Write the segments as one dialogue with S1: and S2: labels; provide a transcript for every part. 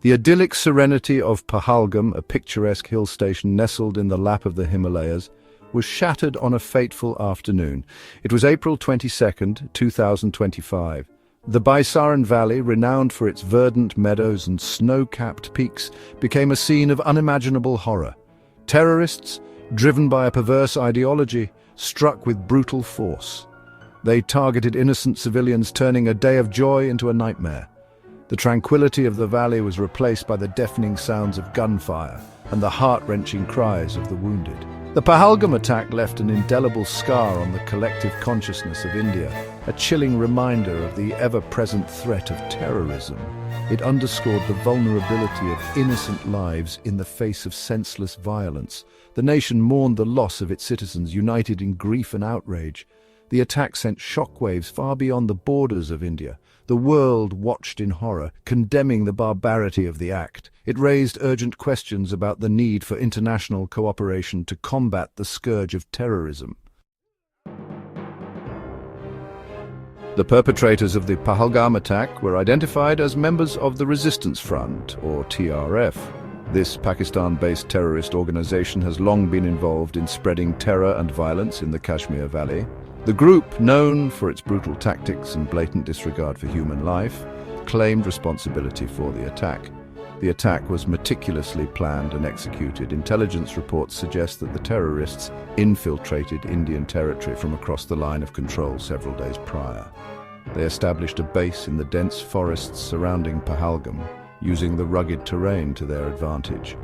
S1: The idyllic serenity of Pahalgam, a picturesque hill station nestled in the lap of the Himalayas, was shattered on a fateful afternoon. It was April 22nd, 2025. The Baisaran Valley, renowned for its verdant meadows and snow-capped peaks, became a scene of unimaginable horror. Terrorists, driven by a perverse ideology, struck with brutal force. They targeted innocent civilians, turning a day of joy into a nightmare. The tranquility of the valley was replaced by the deafening sounds of gunfire and the heart-wrenching cries of the wounded. The Pahalgam attack left an indelible scar on the collective consciousness of India, a chilling reminder of the ever-present threat of terrorism. It underscored the vulnerability of innocent lives in the face of senseless violence. The nation mourned the loss of its citizens, united in grief and outrage. The attack sent shockwaves far beyond the borders of India. The world watched in horror, condemning the barbarity of the act. It raised urgent questions about the need for international cooperation to combat the scourge of terrorism. The perpetrators of the Pahalgam attack were identified as members of the Resistance Front, or TRF. This Pakistan-based terrorist organization has long been involved in spreading terror and violence in the Kashmir Valley. The group, known for its brutal tactics and blatant disregard for human life, claimed responsibility for the attack. The attack was meticulously planned and executed. Intelligence reports suggest that the terrorists infiltrated Indian territory from across the line of control several days prior. They established a base in the dense forests surrounding Pahalgam, using the rugged terrain to their advantage.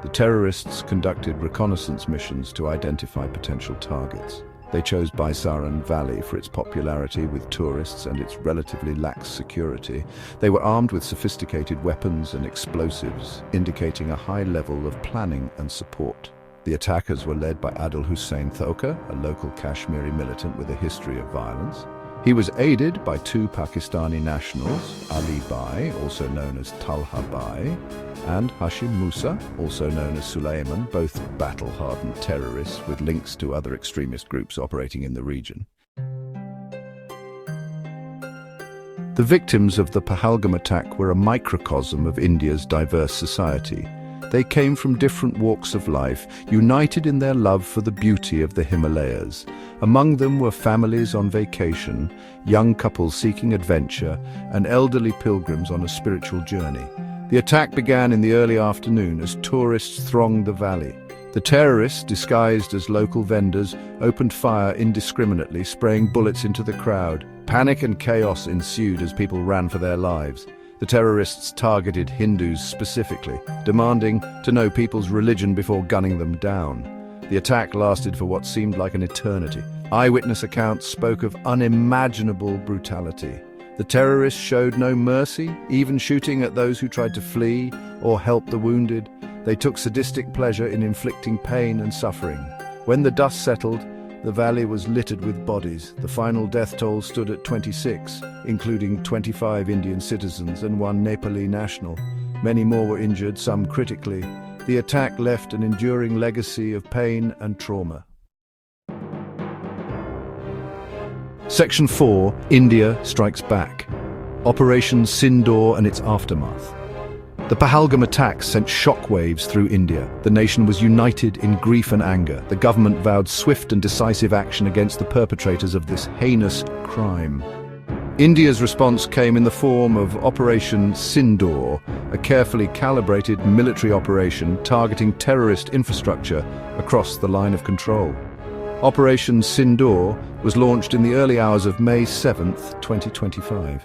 S1: The terrorists conducted reconnaissance missions to identify potential targets. They chose Baisaran Valley for its popularity with tourists and its relatively lax security. They were armed with sophisticated weapons and explosives, indicating a high level of planning and support. The attackers were led by Adil Hussain Thoka, a local Kashmiri militant with a history of violence. He was aided by two Pakistani nationals, Ali Bai, also known as Talha Bai, and Hashim Musa, also known as Sulaiman, both battle-hardened terrorists with links to other extremist groups operating in the region. The victims of the Pahalgam attack were a microcosm of India's diverse society. They came from different walks of life, united in their love for the beauty of the Himalayas. Among them were families on vacation, young couples seeking adventure, and elderly pilgrims on a spiritual journey. The attack began in the early afternoon as tourists thronged the valley. The terrorists, disguised as local vendors, opened fire indiscriminately, spraying bullets into the crowd. Panic and chaos ensued as people ran for their lives. The terrorists targeted Hindus specifically, demanding to know people's religion before gunning them down. The attack lasted for what seemed like an eternity. Eyewitness accounts spoke of unimaginable brutality. The terrorists showed no mercy, even shooting at those who tried to flee or help the wounded. They took sadistic pleasure in inflicting pain and suffering. When the dust settled, the valley was littered with bodies. The final death toll stood at 26, including 25 Indian citizens and one Nepali national. Many more were injured, some critically. The attack left an enduring legacy of pain and trauma. Section 4, India Strikes Back. Operation Sindoor and its aftermath. The Pahalgam attack sent shockwaves through India. The nation was united in grief and anger. The government vowed swift and decisive action against the perpetrators of this heinous crime. India's response came in the form of Operation Sindoor, a carefully calibrated military operation targeting terrorist infrastructure across the line of control. Operation Sindoor was launched in the early hours of May 7, 2025.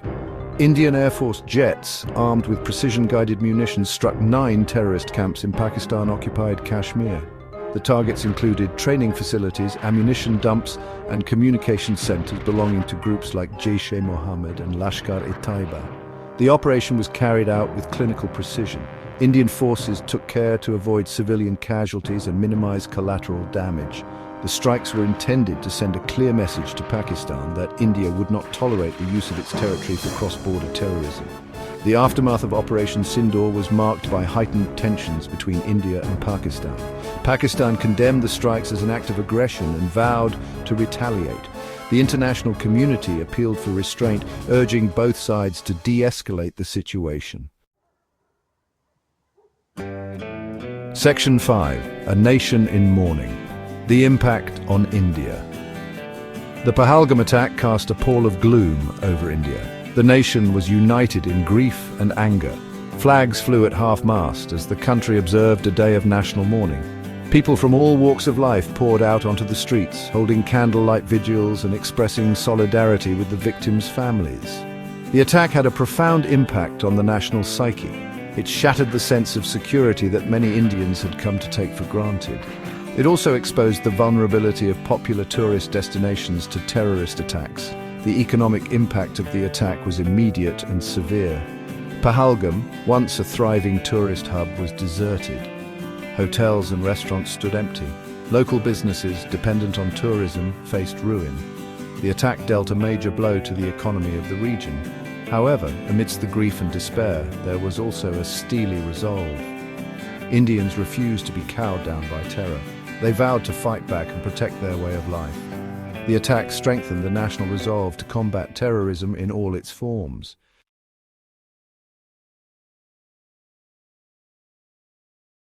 S1: Indian Air Force jets, armed with precision-guided munitions, struck 9 terrorist camps in Pakistan-occupied Kashmir. The targets included training facilities, ammunition dumps, and communication centers belonging to groups like Jaish-e-Mohammed and Lashkar-e-Taiba. The operation was carried out with clinical precision. Indian forces took care to avoid civilian casualties and minimize collateral damage. The strikes were intended to send a clear message to Pakistan that India would not tolerate the use of its territory for cross-border terrorism. The aftermath of Operation Sindoor was marked by heightened tensions between India and Pakistan. Pakistan condemned the strikes as an act of aggression and vowed to retaliate. The international community appealed for restraint, urging both sides to de-escalate the situation. Section 5. A nation in mourning. The impact on India. The Pahalgam attack cast a pall of gloom over India. The nation was united in grief and anger. Flags flew at half-mast as the country observed a day of national mourning. People from all walks of life poured out onto the streets, holding candlelight vigils and expressing solidarity with the victims' families. The attack had a profound impact on the national psyche. It shattered the sense of security that many Indians had come to take for granted. It also exposed the vulnerability of popular tourist destinations to terrorist attacks. The economic impact of the attack was immediate and severe. Pahalgam, once a thriving tourist hub, was deserted. Hotels and restaurants stood empty. Local businesses, dependent on tourism, faced ruin. The attack dealt a major blow to the economy of the region. However, amidst the grief and despair, there was also a steely resolve. Indians refused to be cowed down by terror. They vowed to fight back and protect their way of life. The attack strengthened the national resolve to combat terrorism in all its forms.